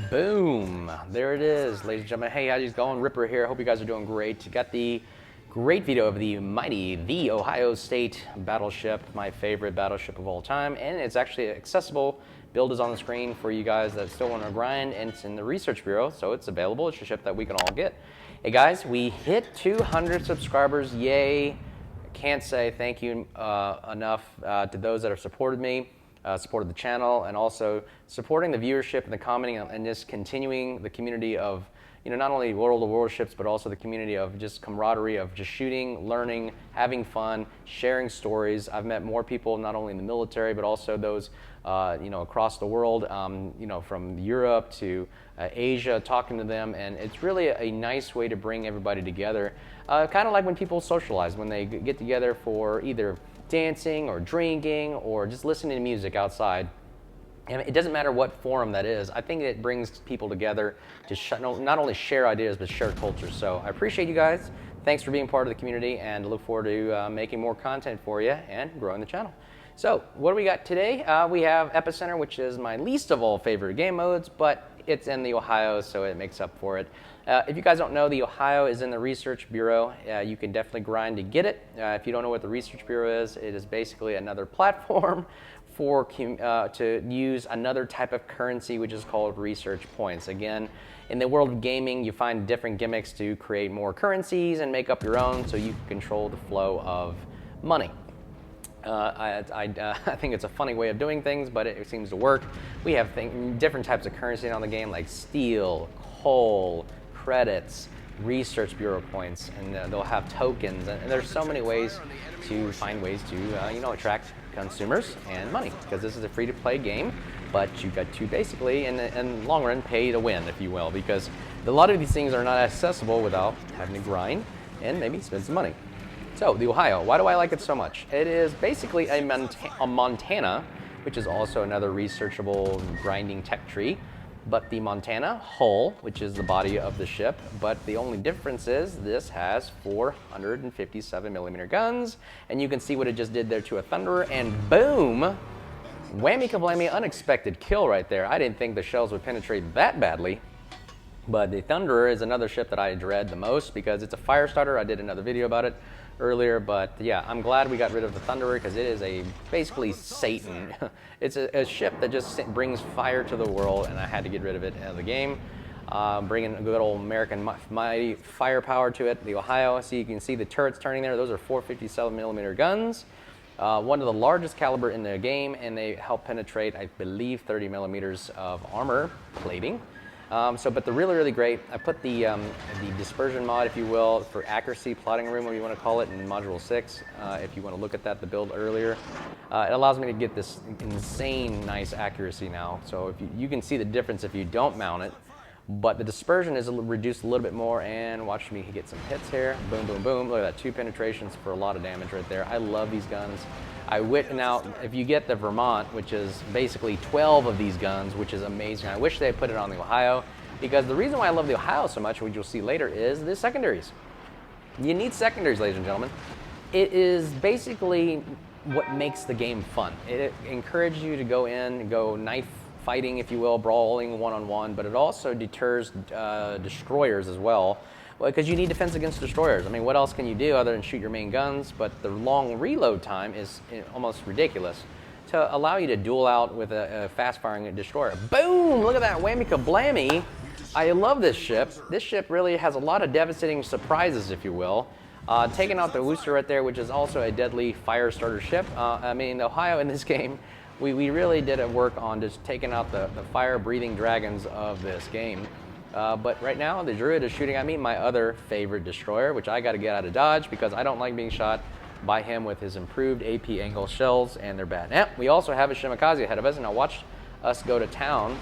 Boom. There it is, ladies and gentlemen. Hey, how's it going? Ripper here. Hope you guys are doing great. Got the great video of the mighty, the Ohio State Battleship, my favorite battleship of all time. And it's actually accessible. Build is on the screen for you guys that still want to grind, and it's in the Research Bureau, so it's available. It's a ship that we can all get. Hey guys, we hit 200 subscribers. Yay. I can't say thank you enough to those that have supported me. Supported the channel, and also supporting the viewership and the commenting, and just continuing the community of, not only World of Warships, but also the community of just camaraderie of just shooting, learning, having fun, sharing stories. I've met more people, not only in the military, but also those, across the world, from Europe to Asia, talking to them, and it's really a nice way to bring everybody together. Kind of like when people socialize, when they get together for either dancing or drinking or just listening to music outside. And it doesn't matter what forum that is. I think it brings people together to not only share ideas, but share culture. So I appreciate you guys. Thanks for being part of the community, and look forward to making more content for you and growing the channel. So what do we got today? We have Epicenter, which is my least of all favorite game modes, but it's in the Ohio, so it makes up for it. If you guys don't know, the Ohio is in the Research Bureau. You can definitely grind to get it. If you don't know what the Research Bureau is, it is basically another platform for to use another type of currency, which is called research points. Again, in the world of gaming, you find different gimmicks to create more currencies and make up your own, so you can control the flow of money. I think it's a funny way of doing things, but it seems to work. We have different types of currency on the game, like steel, coal, credits, Research Bureau points, and they'll have tokens, and there's so many ways to find ways to attract consumers and money, because this is a free-to-play game, but you got to basically, in the long run, pay to win, if you will, because a lot of these things are not accessible without having to grind and maybe spend some money. So, the Ohio, why do I like it so much? It is basically a Montana, which is also another researchable grinding tech tree, but the Montana hull, which is the body of the ship, but the only difference is this has 457mm guns, and you can see what it just did there to a Thunderer, and boom, whammy kablammy, unexpected kill right there. I didn't think the shells would penetrate that badly. But the Thunderer is another ship that I dread the most because it's a fire starter. I did another video about it earlier, but yeah, I'm glad we got rid of the Thunderer because it is basically Satan. It's a ship that just brings fire to the world, and I had to get rid of it out of the game. Bringing a good old American mighty firepower to it. The Ohio, so you can see the turrets turning there. Those are 457mm guns. One of the largest caliber in the game, and they help penetrate, I believe, 30mm of armor plating. But they're really, really great. I put the dispersion mod, if you will, for accuracy, plotting room, what you want to call it, in Module 6. If you want to look at that, the build earlier. It allows me to get this insane nice accuracy now. So if you can see the difference if you don't mount it. But the dispersion is reduced a little bit more, and watch me get some hits here. Boom, boom, boom. Look at that, 2 penetrations for a lot of damage right there. I love these guns. Now, if you get the Vermont, which is basically 12 of these guns, which is amazing. I wish they had put it on the Ohio, because the reason why I love the Ohio so much, which you'll see later, is the secondaries. You need secondaries, ladies and gentlemen. It is basically what makes the game fun. It encourages you to go in and go knife fighting, if you will, brawling one-on-one, but it also deters destroyers as well, because you need defense against destroyers. I mean, what else can you do other than shoot your main guns? But the long reload time is almost ridiculous to allow you to duel out with a fast-firing destroyer. Boom! Look at that, whammy kablammy. I love this ship. This ship really has a lot of devastating surprises, if you will. Taking out the Worcester right there, which is also a deadly fire starter ship. I mean, the Ohio in this game, we really did a work on just taking out the fire-breathing dragons of this game. But right now, the Druid is shooting at me, my other favorite destroyer, which I got to get out of dodge because I don't like being shot by him with his improved AP angle shells, and they're bad. Now, we also have a Shimakaze ahead of us, and now watch us go to town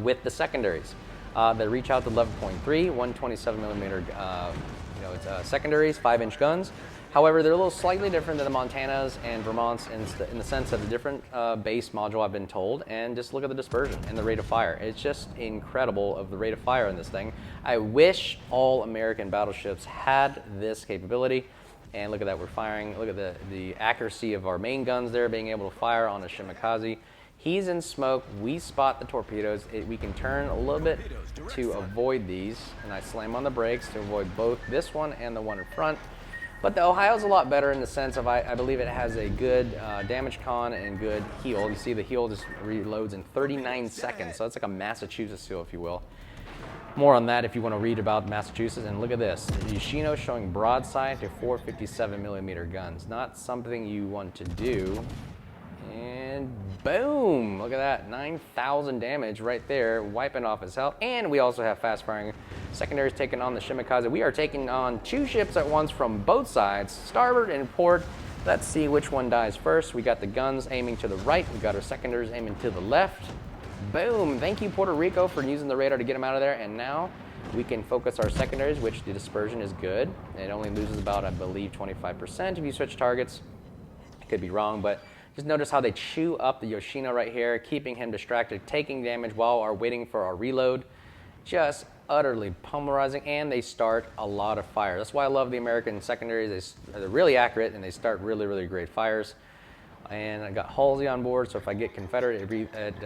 with the secondaries. They reach out to 11.3, 127mm secondaries, 5-inch guns. However, they're a little slightly different than the Montanas and Vermonts in the sense of a different base module, I've been told, and just look at the dispersion and the rate of fire. It's just incredible of the rate of fire in this thing. I wish all American battleships had this capability. And look at that, we're firing. Look at the accuracy of our main guns there, being able to fire on a Shimakaze. He's in smoke. We spot the torpedoes. We can turn a little bit to avoid these, and I slam on the brakes to avoid both this one and the one in front. But the Ohio's a lot better in the sense of I believe it has a good damage con and good heal. You see the heal just reloads in 39 seconds, so it's like a Massachusetts heal, if you will. More on that if you want to read about Massachusetts. And look at this, Yoshino showing broadside to 457mm guns. Not something you want to do. And boom, look at that, 9,000 damage right there, wiping off his health. And we also have fast firing secondaries taking on the Shimakaze. We are taking on 2 ships at once from both sides, starboard and port. Let's see which one dies first. We got the guns aiming to the right. We got our secondaries aiming to the left. Boom, thank you Puerto Rico for using the radar to get them out of there. And now we can focus our secondaries, which the dispersion is good. It only loses about, I believe, 25% if you switch targets. I could be wrong, but just notice how they chew up the Yoshino right here, keeping him distracted, taking damage while we're waiting for our reload. Just utterly pulverizing, and they start a lot of fire. That's why I love the American secondaries. They're really accurate, and they start really, really great fires. And I got Halsey on board, so if I get Confederate, it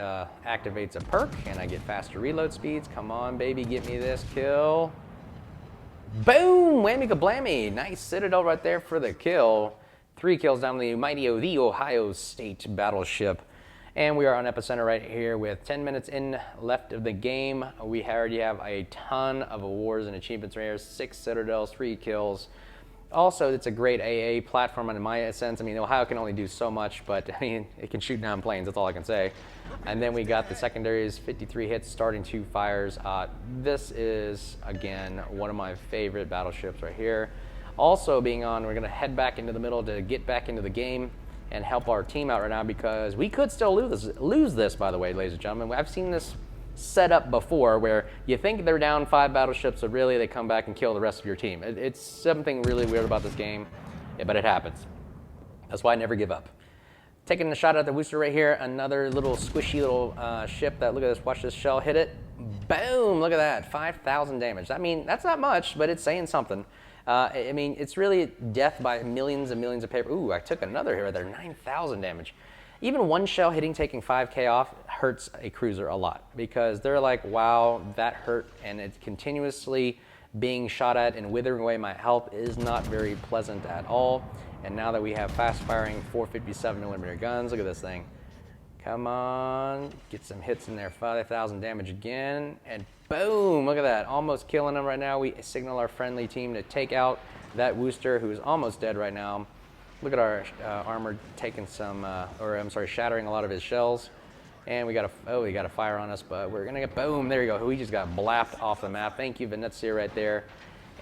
activates a perk, and I get faster reload speeds. Come on, baby, get me this kill. Boom! Whammy kablammy! Nice Citadel right there for the kill. 3 kills down the mighty the Ohio State Battleship. And we are on Epicenter right here with 10 minutes in left of the game. We already have a ton of awards and achievements right here. 6 Citadels, 3 kills. Also, it's a great AA platform in my sense. I mean, Ohio can only do so much, but I mean, it can shoot down planes, that's all I can say. And then we got the secondaries, 53 hits, starting 2 fires. This is, again, one of my favorite battleships right here. Also being on, we're gonna head back into the middle to get back into the game and help our team out right now, because we could still lose this, by the way, ladies and gentlemen. I've seen this set up before where you think they're down 5 battleships, so really they come back and kill the rest of your team. It's something really weird about this game, but it happens. That's why I never give up. Taking a shot at the Worcester right here, another little squishy little ship that, look at this, watch this shell hit it. Boom, look at that, 5,000 damage. I mean, that's not much, but it's saying something. I mean, it's really death by millions and millions of paper. Ooh, I took another here. There, 9,000 damage. Even one shell hitting, taking 5K off, hurts a cruiser a lot, because they're like, wow, that hurt, and it's continuously being shot at and withering away my health is not very pleasant at all. And now that we have fast-firing 457mm guns, look at this thing. Come on, get some hits in there, 5,000 damage again, and boom, look at that, almost killing them right now. We signal our friendly team to take out that Worcester, who is almost dead right now. Look at our armor taking some, shattering a lot of his shells. And we got a fire on us, but we're gonna get, boom, there you go. We just got blapped off the map. Thank you, Venezia, right there.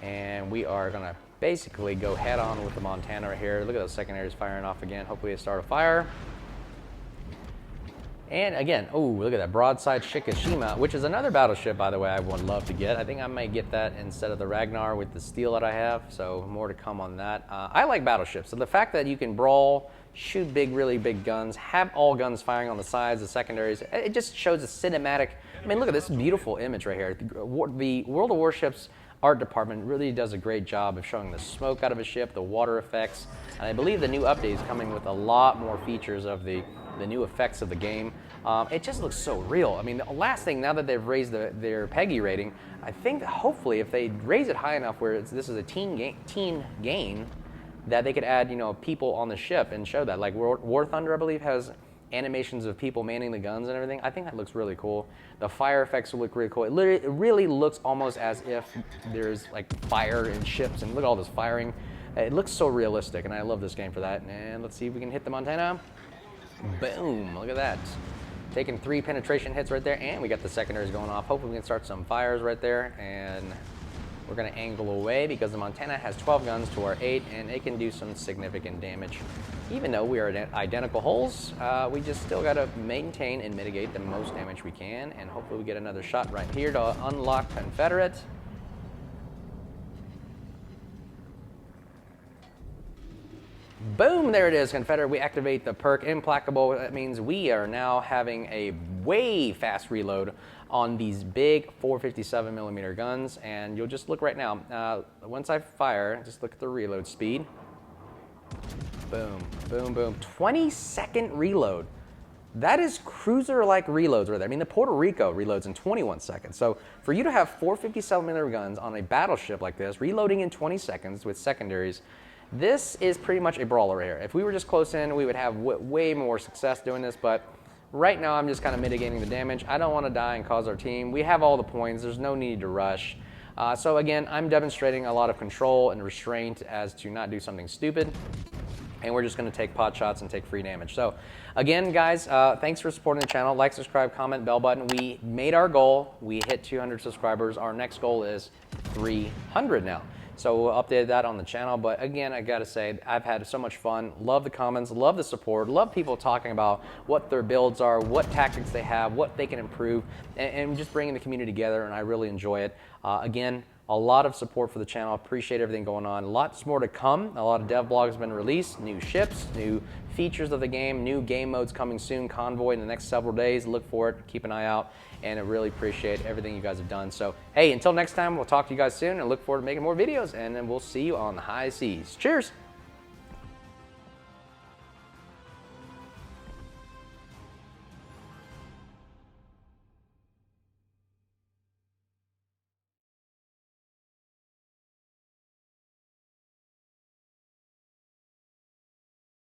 And we are gonna basically go head on with the Montana right here. Look at those secondaries firing off again. Hopefully they start a fire. And again, oh, look at that broadside Shikishima, which is another battleship, by the way, I would love to get. I think I might get that instead of the Ragnar with the steel that I have, so more to come on that. I like battleships, so the fact that you can brawl, shoot really big guns, have all guns firing on the sides, the secondaries, it just shows a cinematic. I mean, look at this beautiful image right here. The World of Warships art department really does a great job of showing the smoke out of a ship, the water effects, and I believe the new update is coming with a lot more features of the new effects of the game. It just looks so real. I mean, the last thing, now that they've raised their PEGI rating, I think that hopefully if they raise it high enough where this is a teen game, that they could add, people on the ship and show that. Like War Thunder, I believe, has animations of people manning the guns and everything. I think that looks really cool. The fire effects will look really cool. It really looks almost as if there's like fire in ships, and look at all this firing. It looks so realistic, and I love this game for that. And let's see if we can hit the Montana. Boom, look at that. Taking 3 penetration hits right there, and we got the secondaries going off. Hopefully we can start some fires right there, and we're gonna angle away because the Montana has 12 guns to our 8, and it can do some significant damage. Even though we are identical hulls, we just still gotta maintain and mitigate the most damage we can, and hopefully we get another shot right here to unlock Confederate. Boom, there it is, Confederate. We activate the perk Implacable. That means we are now having a way fast reload on these big 457mm guns. And you'll just look right now. Once I fire, just look at the reload speed. Boom, boom, boom. 20-second reload. That is cruiser-like reloads right there. I mean, the Puerto Rico reloads in 21 seconds. So for you to have 457mm guns on a battleship like this, reloading in 20 seconds with secondaries, this is pretty much a brawler here. If we were just close in, we would have way more success doing this, but right now I'm just kind of mitigating the damage. I don't want to die and cause our team. We have all the points. There's no need to rush. So again, I'm demonstrating a lot of control and restraint as to not do something stupid. And we're just going to take pot shots and take free damage. So again, guys, thanks for supporting the channel. Like, subscribe, comment, bell button. We made our goal. We hit 200 subscribers. Our next goal is 300 now. So we'll update that on the channel. But again, I got to say, I've had so much fun. Love the comments, love the support, love people talking about what their builds are, what tactics they have, what they can improve, and just bringing the community together, and I really enjoy it. Again, a lot of support for the channel. Appreciate everything going on. Lots more to come. A lot of dev blogs have been released, new ships, new features of the game, new game modes coming soon, Convoy in the next several days. Look for it, keep an eye out, and I really appreciate everything you guys have done. So, hey, until next time, we'll talk to you guys soon and look forward to making more videos, and then we'll see you on the high seas. Cheers.